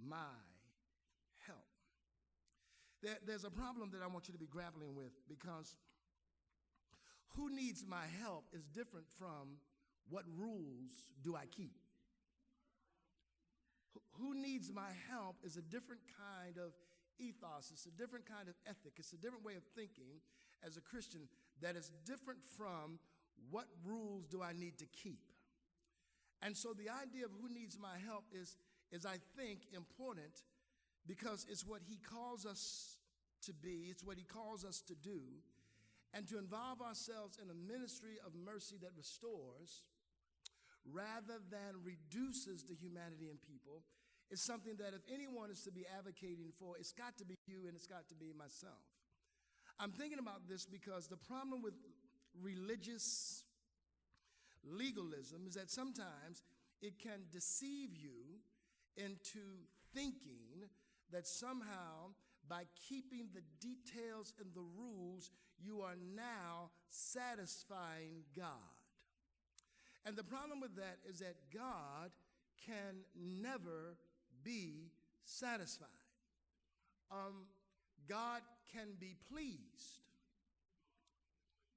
my help? There's a problem that I want you to be grappling with, because who needs my help is different from what rules do I keep. Who needs my help is a different kind of ethos. It's a different kind of ethic. It's a different way of thinking as a Christian that is different from what rules do I need to keep. And so the idea of who needs my help is I think, important, because it's what he calls us to be. It's what he calls us to do. And to involve ourselves in a ministry of mercy that restores rather than reduces the humanity in people is something that if anyone is to be advocating for, it's got to be you and it's got to be myself. I'm thinking about this because the problem with religious legalism is that sometimes it can deceive you into thinking that somehow by keeping the details and the rules, you are now satisfying God. And the problem with that is that God can never be satisfied. God can be pleased,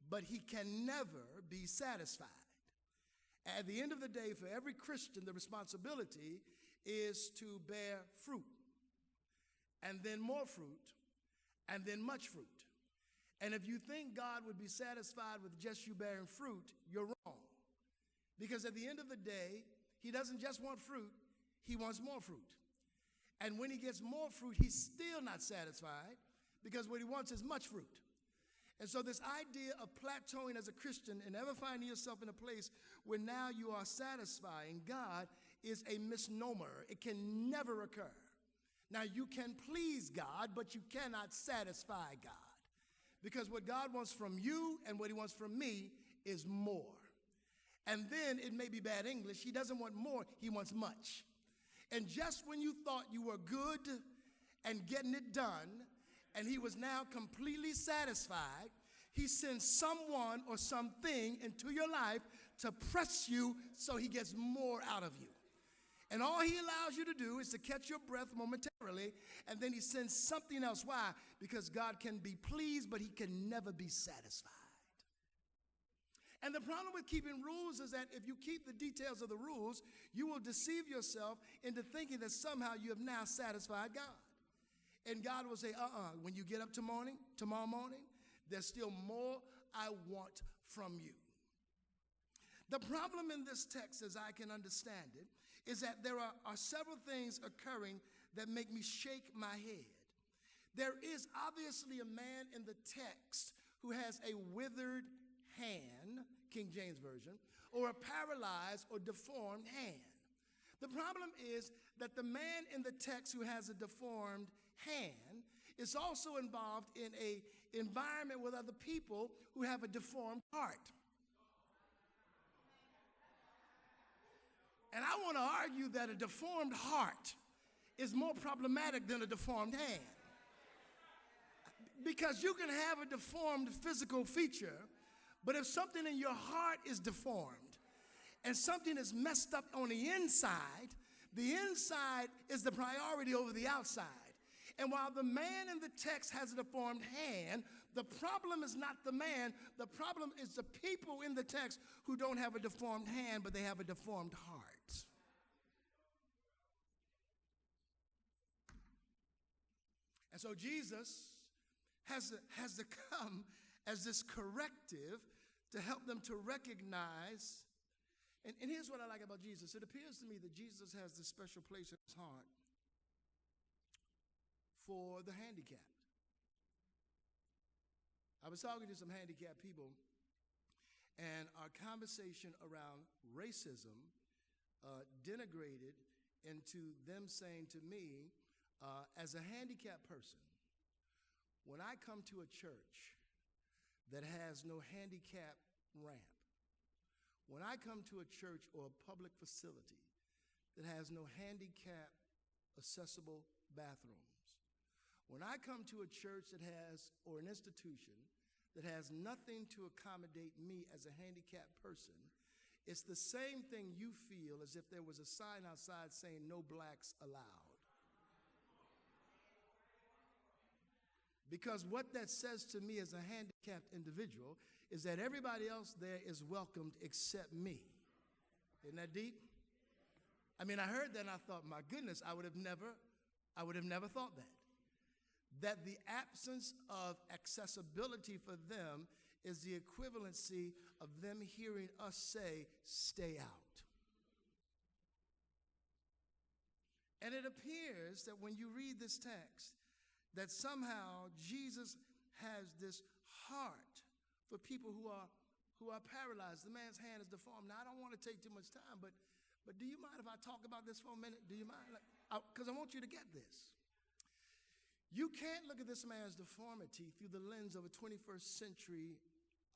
but he can never be satisfied. At the end of the day, for every Christian, the responsibility is to bear fruit, and then more fruit, and then much fruit. And if you think God would be satisfied with just you bearing fruit, you're wrong. Because at the end of the day, he doesn't just want fruit, he wants more fruit. And when he gets more fruit, he's still not satisfied, because what he wants is much fruit. And so this idea of plateauing as a Christian and ever finding yourself in a place where now you are satisfying God is a misnomer. It can never occur. Now, you can please God, but you cannot satisfy God. Because what God wants from you and what he wants from me is more. And then it may be bad English. He doesn't want more, he wants much. And just when you thought you were good and getting it done, and he was now completely satisfied, he sends someone or something into your life to press you so he gets more out of you. And all he allows you to do is to catch your breath momentarily, and then he sends something else. Why? Because God can be pleased, but he can never be satisfied. And the problem with keeping rules is that if you keep the details of the rules, you will deceive yourself into thinking that somehow you have now satisfied God. And God will say, when you get up tomorrow morning, there's still more I want from you. The problem in this text, as I can understand it, is that there are several things occurring that make me shake my head. There is obviously a man in the text who has a withered hand, King James Version, or a paralyzed or deformed hand. The problem is that the man in the text who has a deformed hand is also involved in an environment with other people who have a deformed heart. And I want to argue that a deformed heart is more problematic than a deformed hand. Because you can have a deformed physical feature, but if something in your heart is deformed and something is messed up on the inside is the priority over the outside. And while the man in the text has a deformed hand, the problem is not the man. The problem is the people in the text who don't have a deformed hand, but they have a deformed heart. And so Jesus has to come as this corrective to help them to recognize. And here's what I like about Jesus. It appears to me that Jesus has this special place in his heart for the handicapped. I was talking to some handicapped people, and our conversation around racism denigrated into them saying to me, as a handicapped person, when I come to a church that has no handicap ramp, when I come to a church or a public facility that has no handicap accessible bathrooms, when I come to a church that has, or an institution that has nothing to accommodate me as a handicapped person, it's the same thing you feel as if there was a sign outside saying no blacks allowed. Because what that says to me as a handicapped individual is that everybody else there is welcomed except me. Isn't that deep? I mean, I heard that and I thought, my goodness, I would have never thought that. That the absence of accessibility for them is the equivalency of them hearing us say, stay out. And it appears that when you read this text, that somehow Jesus has this heart for people who are paralyzed. The man's hand is deformed. Now, I don't want to take too much time, but do you mind if I talk about this for a minute? Do you mind? Because I want you to get this. You can't look at this man's deformity through the lens of a 21st century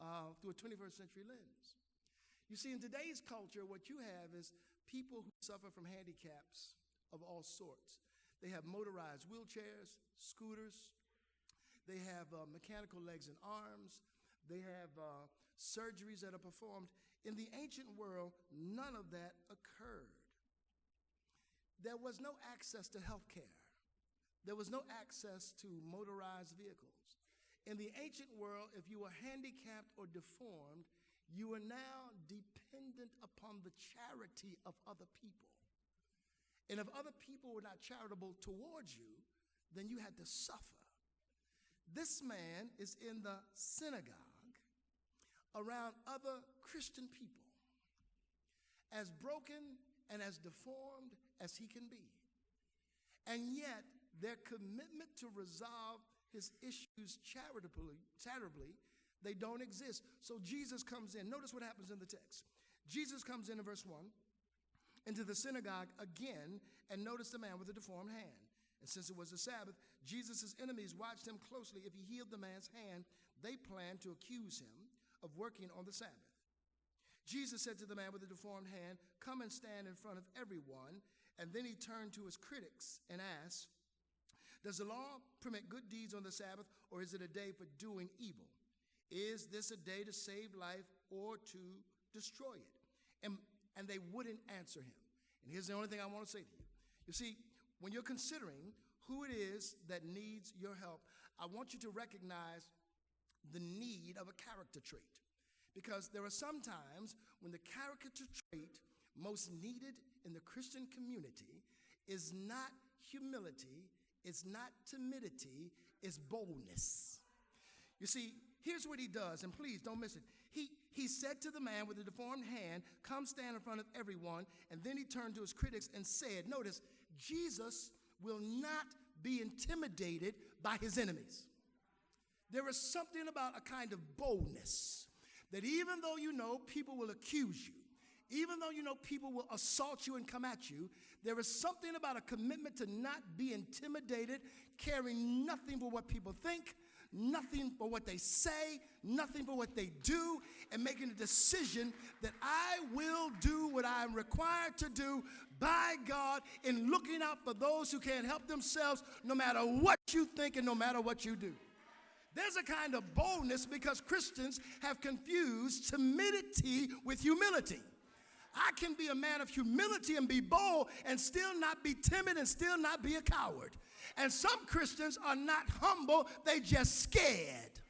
lens. You see, in today's culture, what you have is people who suffer from handicaps of all sorts. They have motorized wheelchairs, scooters. They have mechanical legs and arms. They have surgeries that are performed. In the ancient world, none of that occurred. There was no access to health care. There was no access to motorized vehicles. In the ancient world, if you were handicapped or deformed, you were now dependent upon the charity of other people. And if other people were not charitable towards you, then you had to suffer. This man is in the synagogue around other Christian people, as broken and as deformed as he can be. And yet, their commitment to resolve his issues charitably, they don't exist. So Jesus comes in. Notice what happens in the text. Jesus comes in verse 1 into the synagogue again, and notice the man with the deformed hand. And since it was the Sabbath, Jesus' enemies watched him closely. If he healed the man's hand, they planned to accuse him of working on the Sabbath. Jesus said to the man with the deformed hand, "Come and stand in front of everyone." And then he turned to his critics and asked, "Does the law permit good deeds on the Sabbath, or is it a day for doing evil? Is this a day to save life or to destroy it?" And they wouldn't answer him. And here's the only thing I want to say to you. You see, when you're considering who it is that needs your help, I want you to recognize the need of a character trait. Because there are some times when the character trait most needed in the Christian community is not humility, it's not timidity, it's boldness. You see, here's what he does, and please don't miss it. He said to the man with the deformed hand, "Come stand in front of everyone." And then he turned to his critics and said, notice, Jesus will not be intimidated by his enemies. There is something about a kind of boldness that even though you know people will accuse you, even though you know people will assault you and come at you, there is something about a commitment to not be intimidated, caring nothing for what people think, nothing for what they say, nothing for what they do, and making a decision that I will do what I am required to do by God in looking out for those who can't help themselves, no matter what you think and no matter what you do. There's a kind of boldness because Christians have confused timidity with humility. I can be a man of humility and be bold and still not be timid and still not be a coward. And some Christians are not humble, they just scared.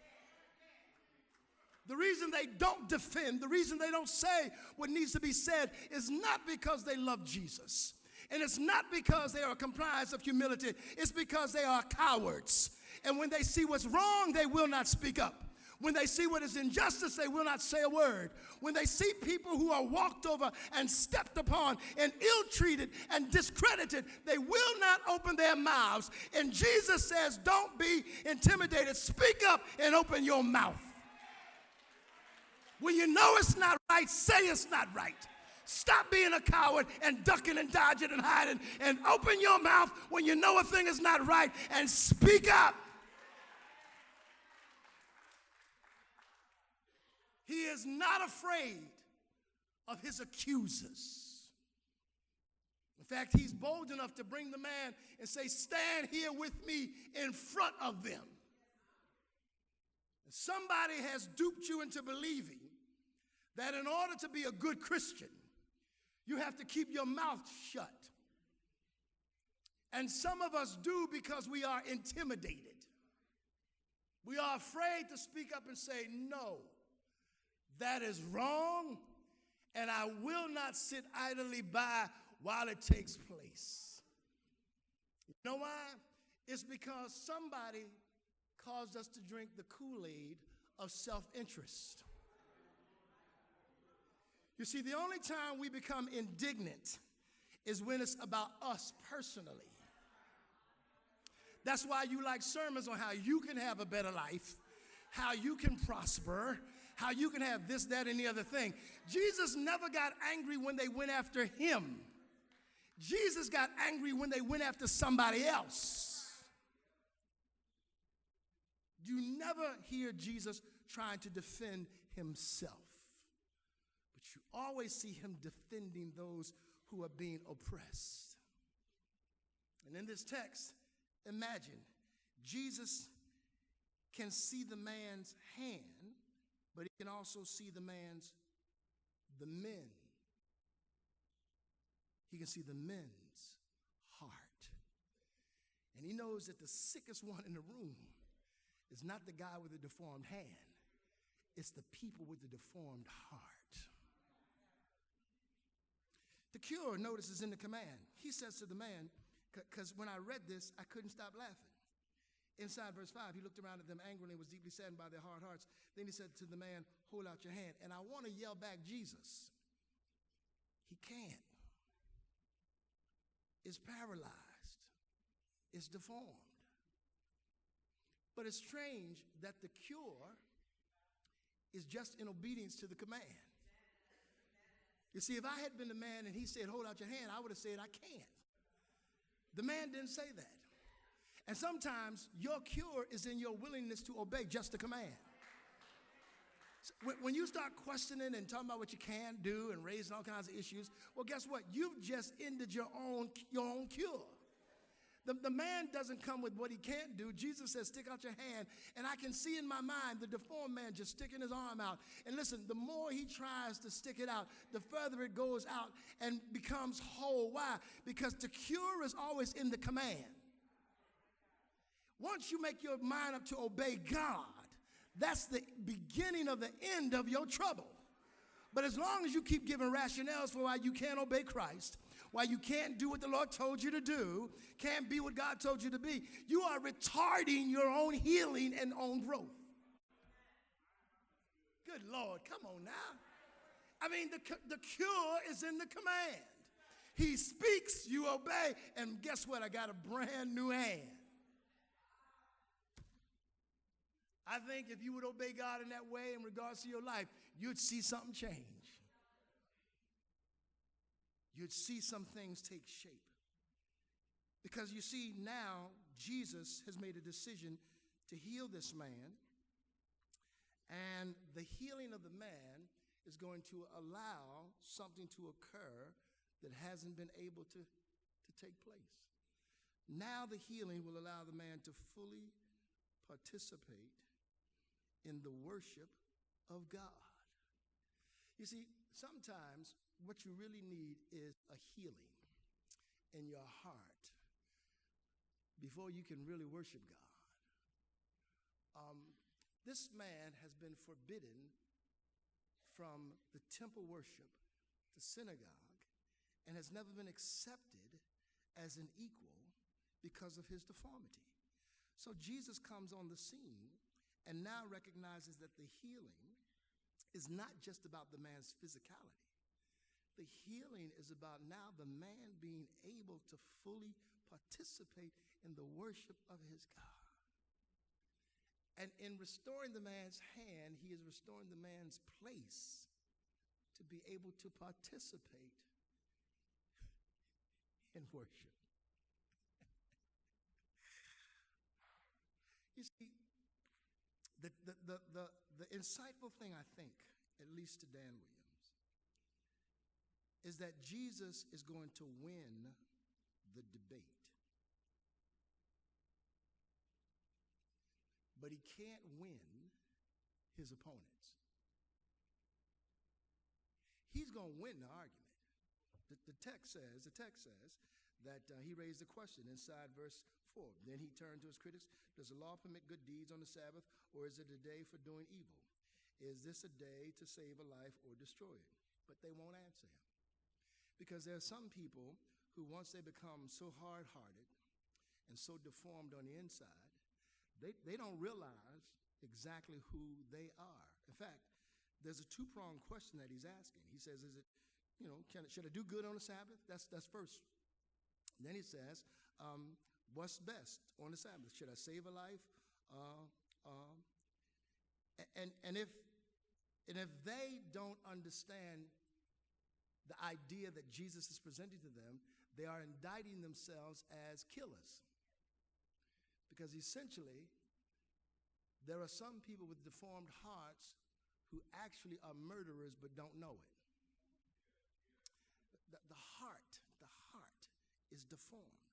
The reason they don't defend, the reason they don't say what needs to be said is not because they love Jesus. And it's not because they are comprised of humility. It's because they are cowards. And when they see what's wrong, they will not speak up. When they see what is injustice, they will not say a word. When they see people who are walked over and stepped upon and ill-treated and discredited, they will not open their mouths. And Jesus says, don't be intimidated. Speak up and open your mouth. When you know it's not right, say it's not right. Stop being a coward and ducking and dodging and hiding, and open your mouth when you know a thing is not right and speak up. He is not afraid of his accusers. In fact, he's bold enough to bring the man and say, "Stand here with me in front of them." And somebody has duped you into believing that in order to be a good Christian, you have to keep your mouth shut. And some of us do because we are intimidated. We are afraid to speak up and say, no, that is wrong, and I will not sit idly by while it takes place. You know why? It's because somebody caused us to drink the Kool-Aid of self-interest. You see, the only time we become indignant is when it's about us personally. That's why you like sermons on how you can have a better life, how you can prosper, how you can have this, that, and the other thing. Jesus never got angry when they went after him. Jesus got angry when they went after somebody else. You never hear Jesus trying to defend himself, but you always see him defending those who are being oppressed. And in this text, imagine Jesus can see the man's hand, but he can also see the men. He can see the men's heart. And he knows that the sickest one in the room is not the guy with the deformed hand. It's the people with the deformed heart. The cure, notice, is in the command. He says to the man, because when I read this, I couldn't stop laughing. Inside verse 5, he looked around at them angrily and was deeply saddened by their hard hearts. Then he said to the man, hold out your hand. And I want to yell back, Jesus. He can't. It's paralyzed. It's deformed. But it's strange that the cure is just in obedience to the command. You see, if I had been the man and he said, hold out your hand, I would have said, I can't. The man didn't say that. And sometimes your cure is in your willingness to obey just the command. When you start questioning and talking about what you can do and raising all kinds of issues, well, guess what? You've just ended your own cure. The man doesn't come with what he can't do. Jesus says, stick out your hand. And I can see in my mind the deformed man just sticking his arm out. And listen, the more he tries to stick it out, the further it goes out and becomes whole. Why? Because the cure is always in the command. Once you make your mind up to obey God, that's the beginning of the end of your trouble. But as long as you keep giving rationales for why you can't obey Christ, why you can't do what the Lord told you to do, can't be what God told you to be, you are retarding your own healing and own growth. Good Lord, come on now. I mean, the cure is in the command. He speaks, you obey, and guess what? I got a brand new hand. I think if you would obey God in that way in regards to your life, you'd see something change. You'd see some things take shape. Because you see, now Jesus has made a decision to heal this man, and the healing of the man is going to allow something to occur that hasn't been able to take place. Now the healing will allow the man to fully participate in the worship of God. You see, sometimes what you really need is a healing in your heart before you can really worship God. This man has been forbidden from the temple worship, the synagogue, and has never been accepted as an equal because of his deformity. So Jesus comes on the scene and now recognizes that the healing is not just about the man's physicality. The healing is about now the man being able to fully participate in the worship of his God. And in restoring the man's hand, he is restoring the man's place to be able to participate in worship. You see, the insightful thing, I think, at least to Dan Williams, is that Jesus is going to win the debate. But he can't win his opponents. He's going to win the argument. The text says that he raised the question inside verse 4. Then he turned to his critics. Does the law permit good deeds on the Sabbath, or is it a day for doing evil? Is this a day to save a life or destroy it? But they won't answer him. Because there are some people who, once they become so hard-hearted and so deformed on the inside, they don't realize exactly who they are. In fact, there's a two-pronged question that he's asking. He says, is it, should I do good on the Sabbath? That's first. And then he says, what's best on the Sabbath? Should I save a life? And if they don't understand the idea that Jesus is presenting to them, they are indicting themselves as killers. Because essentially, there are some people with deformed hearts who actually are murderers but don't know it. The heart is deformed.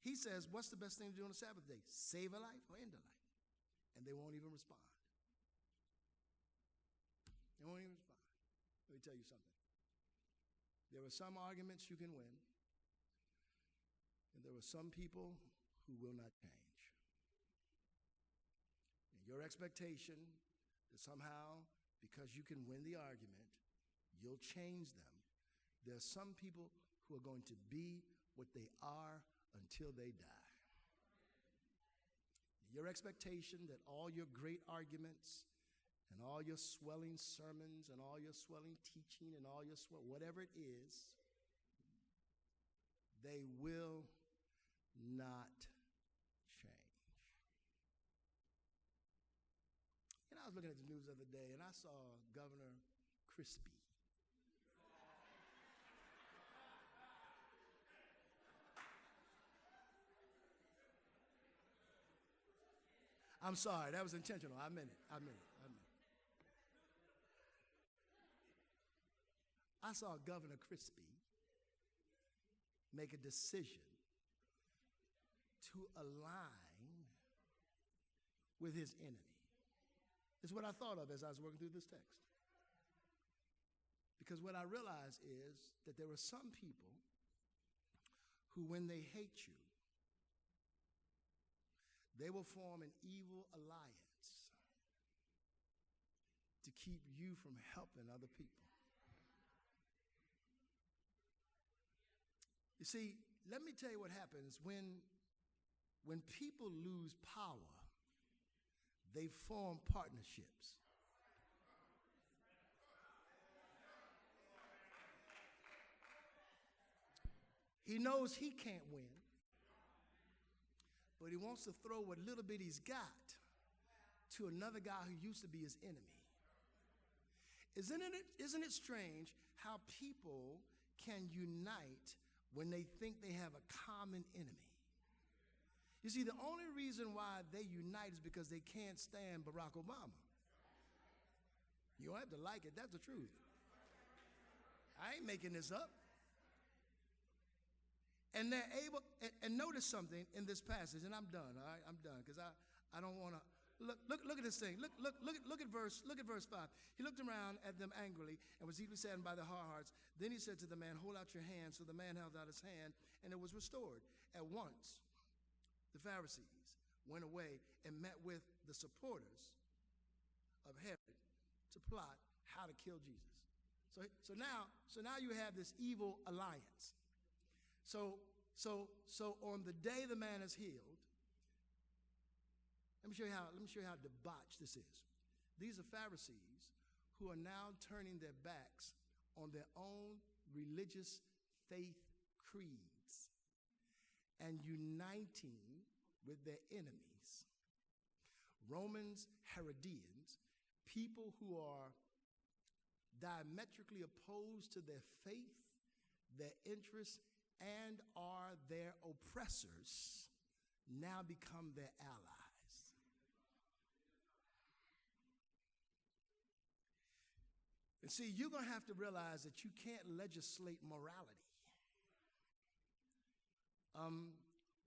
He says, what's the best thing to do on the Sabbath day? Save a life or end a life? And they won't even respond. They won't even respond. Let me tell you something. There are some arguments you can win, and there are some people who will not change. And your expectation that somehow, because you can win the argument, you'll change them. There are some people who are going to be what they are until they die. Your expectation that all your great arguments and all your swelling sermons and all your swelling teaching and all your whatever it is, they will not change. I was looking at the news the other day and I saw Governor Crispy. I'm sorry, that was intentional. I meant it. I saw Governor Crispy make a decision to align with his enemy. It's what I thought of as I was working through this text. Because what I realized is that there are some people who, when they hate you, they will form an evil alliance to keep you from helping other people. You see, let me tell you what happens when people lose power, they form partnerships. He knows he can't win, but he wants to throw what little bit he's got to another guy who used to be his enemy. Isn't it strange how people can unite when they think they have a common enemy? You see, the only reason why they unite is because they can't stand Barack Obama. You don't have to like it, that's the truth. I ain't making this up. And they're able, and notice something in this passage, and I'm done, all right? I'm done, because I don't want to, look at this thing. Look at verse 5. He looked around at them angrily and was deeply saddened by their hard hearts. Then he said to the man, hold out your hand. So the man held out his hand, and it was restored. At once, the Pharisees went away and met with the supporters of Herod to plot how to kill Jesus. So now you have this evil alliance. So on the day the man is healed, let me show you how debauched this is. These are Pharisees who are now turning their backs on their own religious faith creeds and uniting with their enemies. Romans, Herodians, people who are diametrically opposed to their faith, their interests, and are their oppressors, now become their allies. And see, you're going to have to realize that you can't legislate morality.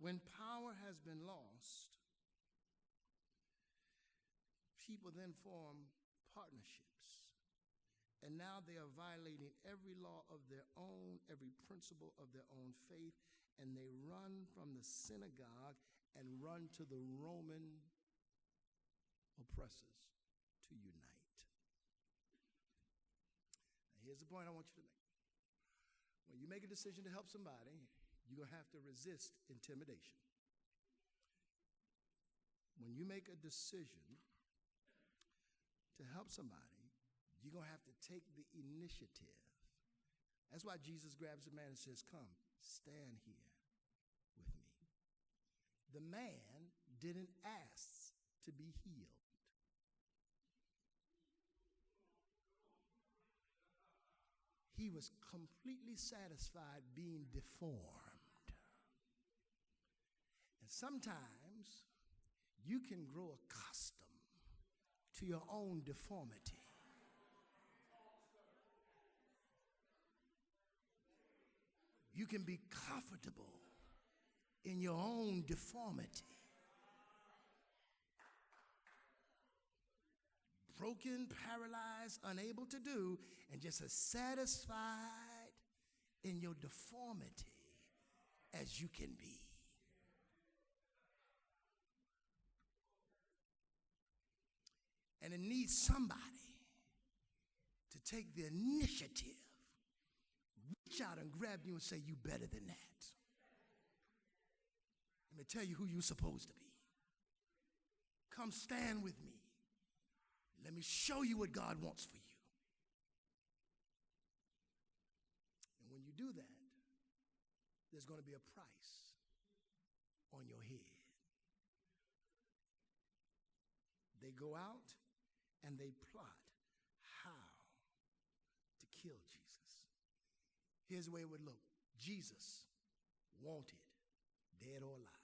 When power has been lost, people then form partnerships. And now they are violating every law of their own, every principle of their own faith, and they run from the synagogue and run to the Roman oppressors to unite. Now, here's the point I want you to make. When you make a decision to help somebody, you're going to have to resist intimidation. When you make a decision to help somebody, you're going to have to take the initiative. That's why Jesus grabs the man and says, "Come, stand here with me." The man didn't ask to be healed. He was completely satisfied being deformed. And sometimes you can grow accustomed to your own deformity. You can be comfortable in your own deformity. Broken, paralyzed, unable to do, and just as satisfied in your deformity as you can be. And it needs somebody to take the initiative, reach out and grab you and say, "You better than that. Let me tell you who you're supposed to be. Come stand with me. Let me show you what God wants for you." And when you do that, there's going to be a price on your head. They go out and they plot how to kill Jesus. Here's the way it would look. Jesus wanted, dead or alive.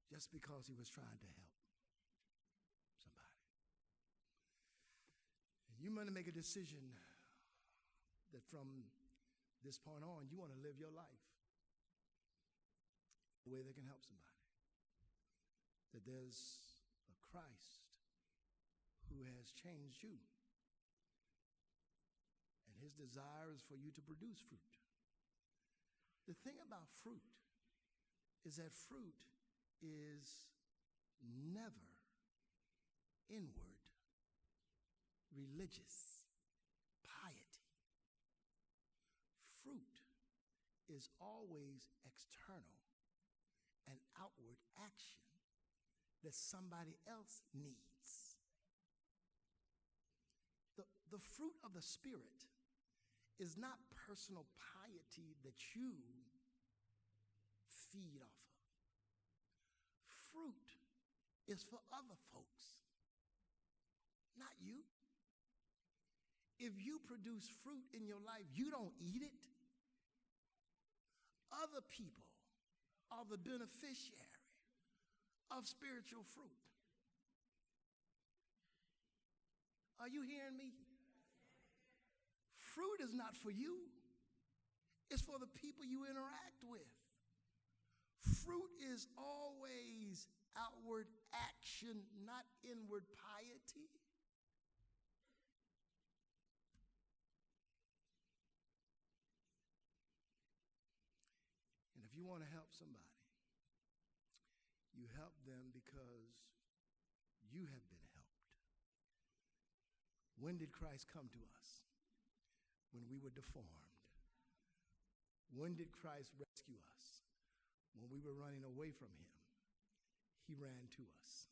Just because he was trying to help somebody. And you want to make a decision that from this point on, you want to live your life the way that can help somebody. That there's a Christ who has changed you. And his desire is for you to produce fruit. The thing about fruit is that fruit is never inward religious piety. Fruit is always external and outward action that somebody else needs. The fruit of the Spirit is not personal piety that you feed off of. Fruit is for other folks, not you. If you produce fruit in your life, you don't eat it. Other people are the beneficiary of spiritual fruit. Are you hearing me? Fruit is not for you. It's for the people you interact with. Fruit is always outward action, not inward piety. And if you want to help somebody, you help them because you have been helped. When did Christ come to us? When we were deformed. When did Christ rescue us? When we were running away from him. He ran to us.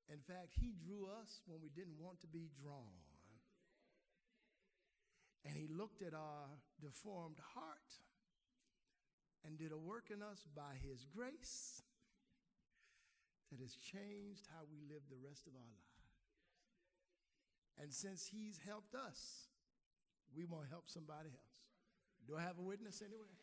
In fact, he drew us when we didn't want to be drawn. And he looked at our deformed heart and did a work in us by his grace that has changed how we live the rest of our lives. And since he's helped us, we want to help somebody else. Do I have a witness anywhere?